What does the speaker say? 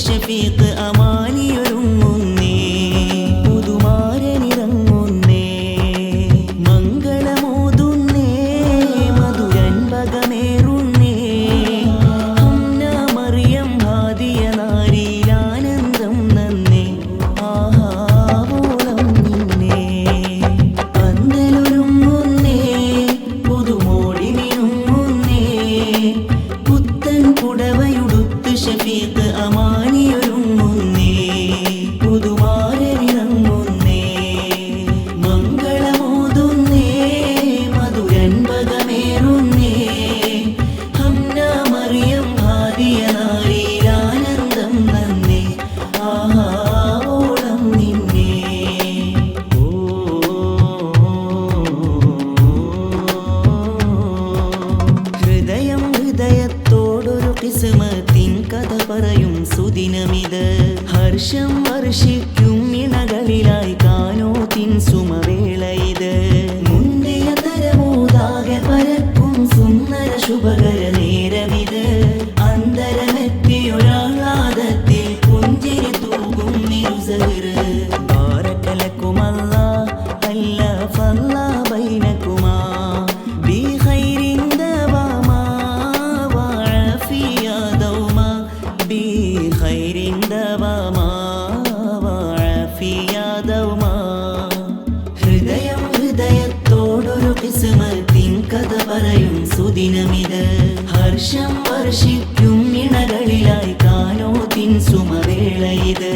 ഷഫീഖ് അമാനിയൊരുങ്ങുന്നേ പുതുമാരനിറങ്ങുന്നേ മംഗളമോതുന്നേ മധുരൻപകമേറുന്നേ ഹംന മറിയം ഹാദിയ നാരിയിലാനന്ദം നന്നേ ആഹാവോളം നിന്നേ പന്തലൊരുങ്ങുന്നേ പുതുമോടി മിനുങ്ങുന്നേ പുത്തൻ പുടവയുടുത്ത് ഷഫീഖ് അമാനിയൊരുങ്ങുന്നേ പുതുമാരനിറങ്ങുന്നേ മംഗളമോതുന്നേ മധുരൻപകമേറുന്നേ ഹംന മറിയം ഹാദിയ നാരിയിലാനന്ദം നന്നേ ആഹാവോളം നിന്നേ ഹൃദയം ഹൃദയത്തോടൊരു കിസ്മത്തിൻ കഥ പറയും സുദിനമിത് ഹർഷം വർഷിക്കും ഇണകളിലായി കാനോത്തിൻ സുമവേള ഇത് മുന്തിയ തരമൂതാകെ പരക്കും സുന്ദര ശുഭകര നേരമിത് അന്തരമെത്തിയൊരാഹ്ലാദത്തിൽ പുഞ്ചിരി തൂകും നിരുസഹറ് ബാരക്കലക്കുമല്ലാ അല്ലാഹ് ഫല്ലാ ബൈനകുമാ ബിഖൈരിൻ ദവാമാ വഅഫിയ ദൗമാ ബിഖൈരിൻ ദവാമാ വഅഫിയ ദൗമാ ഹൃദയം ഹൃദയത്തോടൊരു കിസ്മത്തിൻ കഥ പറയും സുദിനമിത് ഹർഷം വർഷിക്കും ഇണകളിലായി കാനോത്തിൻ സുമവേള ഇത്